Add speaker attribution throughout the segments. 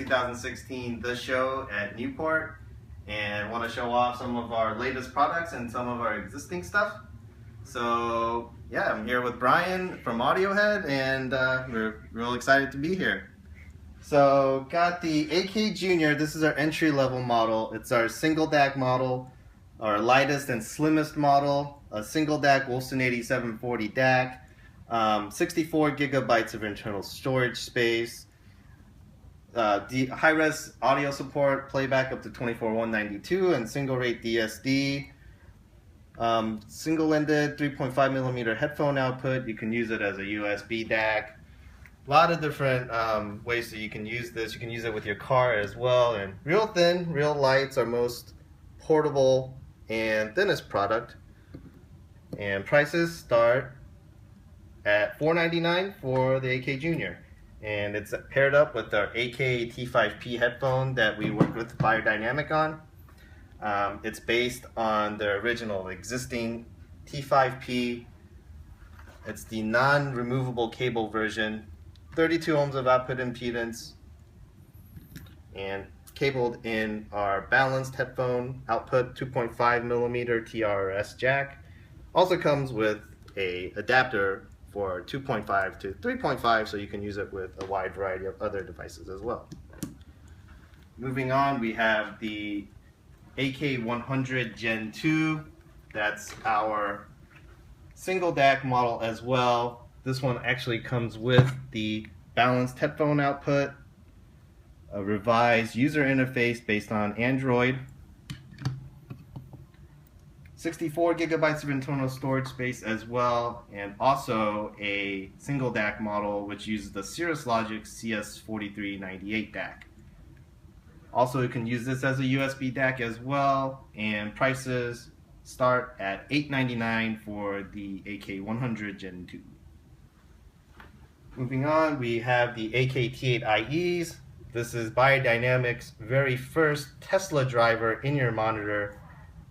Speaker 1: 2016 The Show at Newport and want to show off some of our latest products and some of our existing stuff. So yeah, I'm here with Brian from Audiohead, and we're real excited to be here. So got the AK Junior. This is our entry-level model. It's our single DAC model, our lightest and slimmest model, a single DAC Wolfson 8740 DAC, 64 gigabytes of internal storage space, high-res audio support, playback up to 24.192, and single-rate DSD. Single-ended 3.5mm headphone output. You can use it as a USB DAC. A lot of different ways that you can use this. You can use it with your car as well. And real thin, real light. It's our most portable and thinnest product. And prices start at $499 for the AK Junior. And it's paired up with our AK380 headphone that we worked with Biodynamic on. It's based on the original existing T5p. It's the non-removable cable version, 32 ohms of output impedance, and cabled in our balanced headphone output 2.5mm TRS jack. Also comes with a adapter for 2.5 to 3.5, so you can use it with a wide variety of other devices as well. Moving on, we have the AK100 Gen 2. That's our single DAC model as well. This one actually comes with the balanced headphone output, a revised user interface based on Android, 64 gigabytes of internal storage space as well, and also a single DAC model which uses the Cirrus Logic CS4398 DAC. Also, you can use this as a USB DAC as well, and prices start at $899 for the AK100 Gen 2. Moving on, we have the AKT8iEs. This is Biodynamic's very first Tesla driver in your monitor.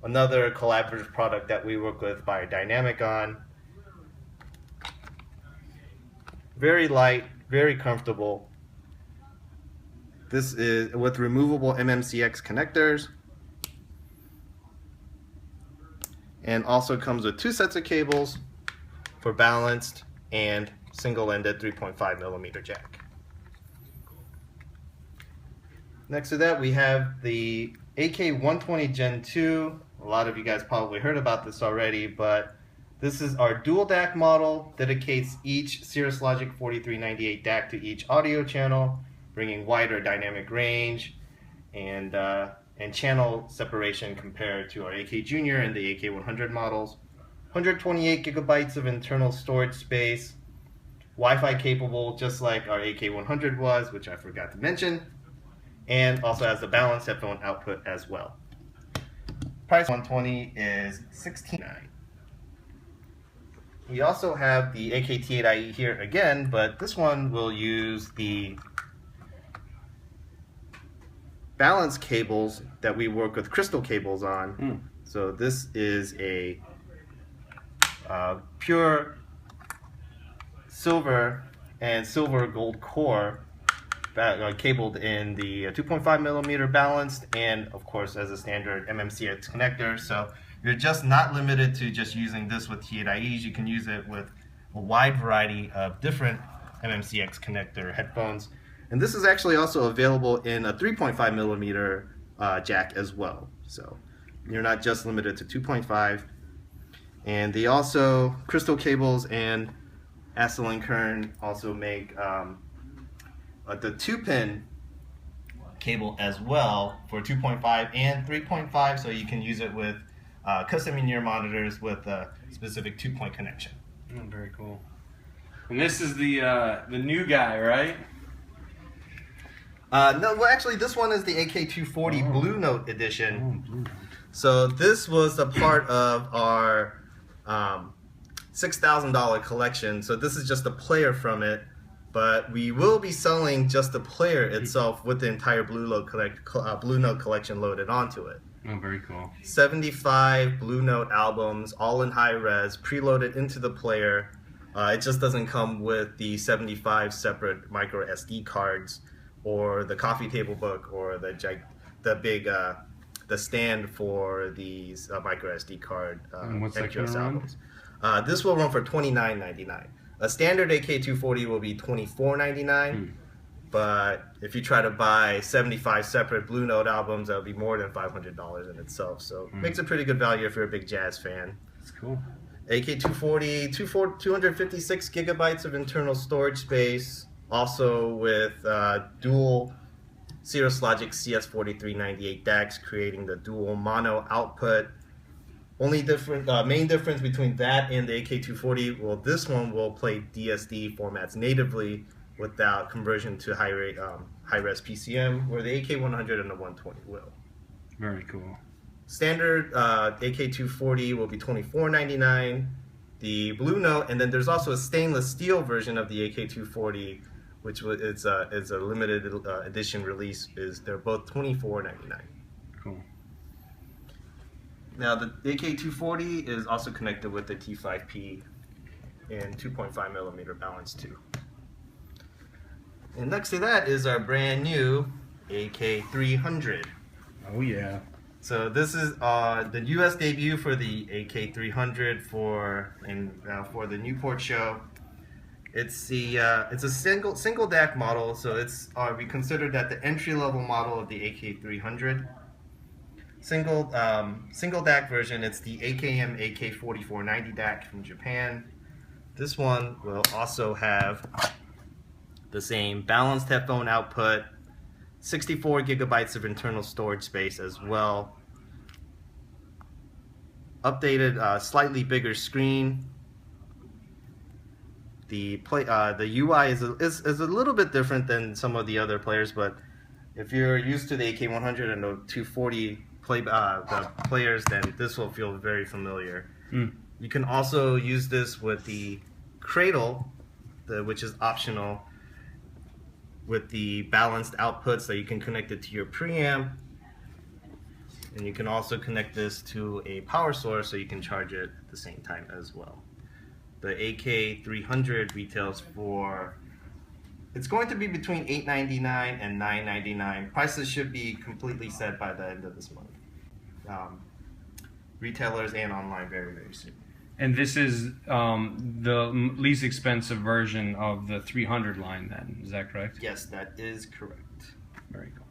Speaker 1: Another collaborative product that we work with Biodynamic on. Very light, very comfortable. This is with removable MMCX connectors, and also comes with two sets of cables for balanced and single-ended 3.5mm jack. Next to that, we have the AK120 Gen 2. A lot of you guys probably heard about this already, but this is our dual DAC model. Dedicates each Cirrus Logic 4398 DAC to each audio channel, bringing wider dynamic range and channel separation compared to our AK Junior and the AK100 models. 128 gigabytes of internal storage space, Wi-Fi capable just like our AK100 was, which I forgot to mention, and also has the balanced headphone output as well. Price 120 is $16.99. We also have the AKT8iE here again, but this one will use the balance cables that we work with crystal cables on. So this is a pure silver and silver gold core cabled in the 2.5mm balanced, and of course as a standard MMCX connector. So you're just not limited to just using this with T.H.E. You can use it with a wide variety of different MMCX connector headphones. And this is actually also available in a 3.5mm jack as well. So you're not just limited to 2.5. And they also, crystal cables and Astell and Kern also make the 2-pin cable as well for 2.5 and 3.5, so you can use it with custom in your monitors with a specific 2-point connection.
Speaker 2: Oh, very cool. And this is the new guy, right?
Speaker 1: No, well, actually, this one is the AK240 Blue Note edition. So this was a part of our $6,000 collection. So this is just a player from it, but we will be selling just the player itself with the entire Blue Note collection loaded onto it.
Speaker 2: Oh, very cool.
Speaker 1: 75 Blue Note albums, all in high res, preloaded into the player. It just doesn't come with the 75 separate micro SD cards. or the coffee table book, or the big the stand for these micro SD card
Speaker 2: and what's that
Speaker 1: MQS
Speaker 2: gonna
Speaker 1: albums. This will run for $29.99. A standard AK240 will be $24.99. But if you try to buy 75 separate Blue Note albums, that'll be more than $500 in itself. So makes a pretty good value if you're a big jazz fan.
Speaker 2: That's cool.
Speaker 1: AK240, 256 gigabytes of internal storage space, also with dual Cirrus Logic CS4398 DACs, creating the dual mono output. Only main difference between that and the AK240, well, this one will play DSD formats natively without conversion to high-res PCM, where the AK100 and the 120 will.
Speaker 2: Very cool.
Speaker 1: Standard AK240 will be $24.99. The Blue Note, and then there's also a stainless steel version of the AK240, which is a limited edition release. They're both $24.99.
Speaker 2: Cool.
Speaker 1: Now the AK240 is also connected with the T5p and 2.5mm balance too. And next to that is our brand new AK300.
Speaker 2: Oh yeah.
Speaker 1: So this is the U.S. debut for the AK300 for the Newport show. It's a single DAC model, so it's we consider that the entry level model of the AK300. Single DAC version. It's the AKM AK4490 DAC from Japan. This one will also have the same balanced headphone output, 64 gigabytes of internal storage space as well. Updated, slightly bigger screen. The UI is a little bit different than some of the other players, but if you're used to the AK100 and the 240 the players, then this will feel very familiar. You can also use this with the cradle, which is optional, with the balanced output, so you can connect it to your preamp, and you can also connect this to a power source so you can charge it at the same time as well. The AK300 retails for, it's going to be between $8.99 and $9.99. Prices should be completely set by the end of this month. Retailers and online very, very soon.
Speaker 2: And this is the least expensive version of the 300 line then, is that correct?
Speaker 1: Yes, that is correct.
Speaker 2: Very cool.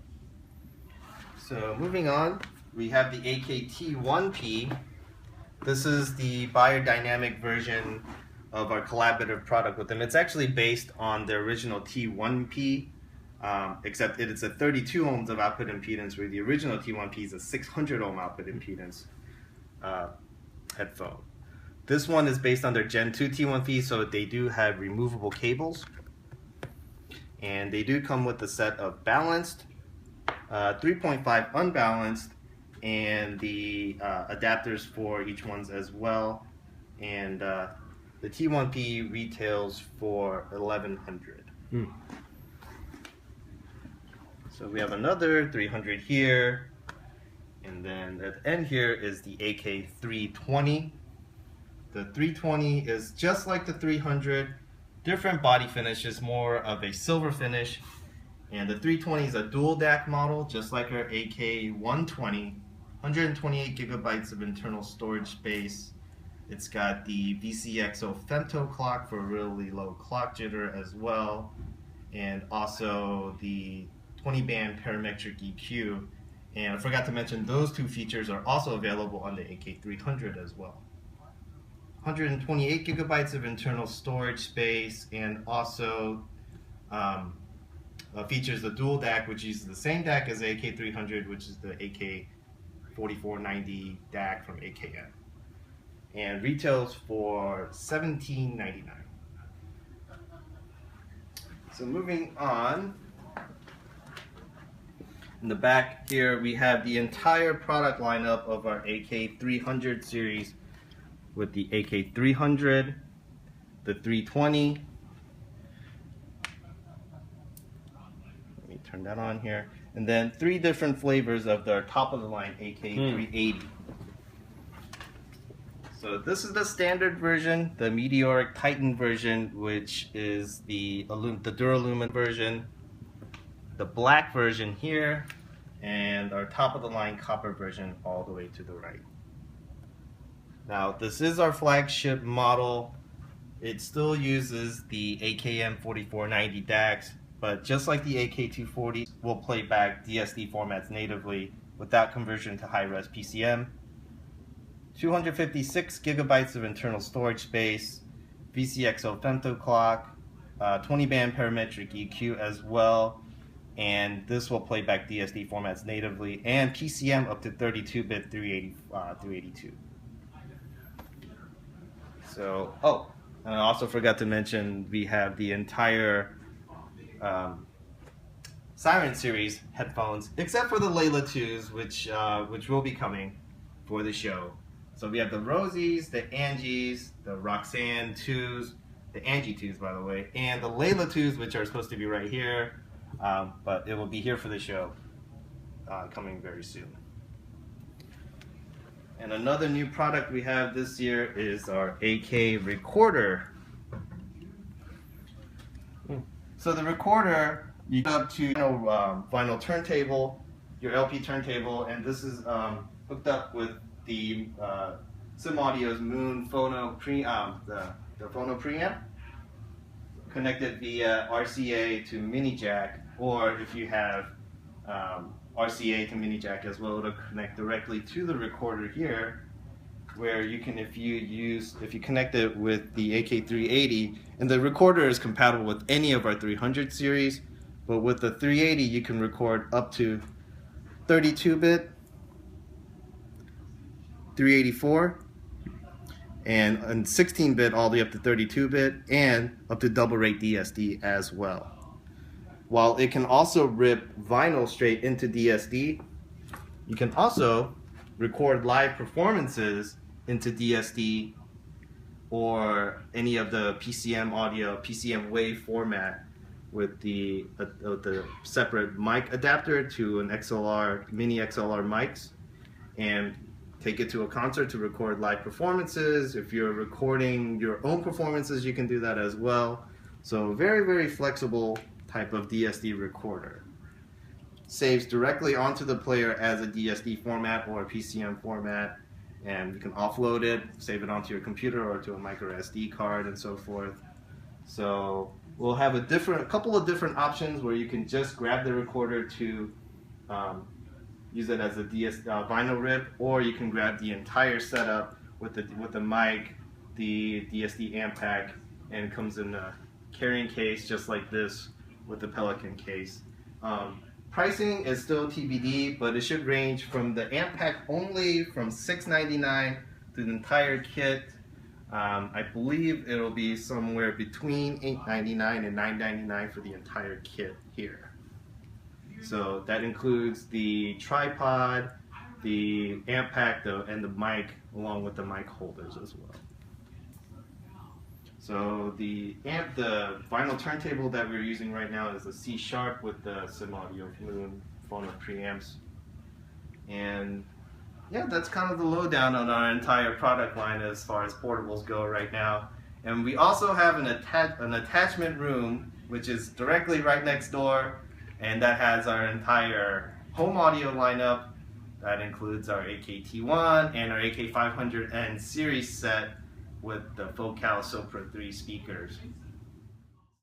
Speaker 1: So moving on, we have the AKT1p. This is the biodynamic version of our collaborative product with them. It's actually based on the original T1p, except it's a 32 ohms of output impedance, where the original T1p is a 600 ohm output impedance headphone. This one is based on their Gen 2 T1p, so they do have removable cables. And they do come with a set of balanced, 3.5 unbalanced, and the adapters for each ones as well. And the T1p retails for $1,100. So we have another 300 here. And then at the end here is the AK320. The 320 is just like the 300, different body finish, is more of a silver finish. And the 320 is a dual DAC model, just like our AK120, 128 gigabytes of internal storage space. It's got the VCXO femto clock for really low clock jitter as well, and also the 20-band parametric EQ. And I forgot to mention, those two features are also available on the AK300 as well. 128 gigabytes of internal storage space, and also features the dual DAC, which uses the same DAC as the AK300, which is the AK4490 DAC from AKM, and retails for $17.99. So moving on, in the back here we have the entire product lineup of our AK300 series, with the AK300, the 320. Let me turn that on here. And then 3 different flavors of their top of the line AK380. So this is the standard version, the Meteoric Titan version, which is the Duralumin version. the black version here, and our top of the line copper version all the way to the right. Now this is our flagship model. It still uses the AKM 4490 DACs, but just like the AK240, will play back DSD formats natively without conversion to high-res PCM. 256 gigabytes of internal storage space, VCXO femto clock, 20 band parametric EQ as well, and this will play back DSD formats natively, and PCM up to 32-bit 382. So, oh, and I also forgot to mention we have the entire Siren series headphones, except for the Layla 2s, which will be coming for the show. So we have the Rosies, the Angies, the Roxanne 2s, the Angie 2s by the way, and the Layla 2s, which are supposed to be right here, but it will be here for the show, coming very soon. And another new product we have this year is our AK recorder. So the recorder, you go up to vinyl turntable, your LP turntable, and this is hooked up with the Sim Audio's Moon Phono the Phono preamp, connected via RCA to mini jack, or if you have RCA to mini jack as well, it'll connect directly to the recorder here, where you can, if you connect it with the AK380, and the recorder is compatible with any of our 300 series, but with the 380 you can record up to 32-bit, 384, and 16-bit all the way up to 32-bit, and up to double rate DSD as well. While it can also rip vinyl straight into DSD, you can also record live performances into DSD or any of the PCM audio, PCM wave format with the separate mic adapter to an XLR, mini XLR mics, and take it to a concert to record live performances. If you're recording your own performances, you can do that as well. So very, very flexible type of DSD recorder. Saves directly onto the player as a DSD format or a PCM format, and you can offload it, save it onto your computer or to a micro SD card and so forth. So we'll have a couple of different options where you can just grab the recorder to use it as a vinyl rip, or you can grab the entire setup with the mic, the DSD amp pack, and it comes in a carrying case just like this with the Pelican case. Pricing is still TBD, but it should range from the amp pack only from $699 to the entire kit. I believe it'll be somewhere between $899 and $999 for the entire kit here. So that includes the tripod, the amp pack, and the mic, along with the mic holders as well. So the vinyl turntable that we're using right now is the C# with the Sim Audio Moon Phono preamps. And yeah, that's kind of the lowdown on our entire product line as far as portables go right now. And we also have an attachment room, which is directly right next door, and that has our entire home audio lineup. That includes our AKT1 and our AK500 N series set with the Focal Sopra 3 speakers.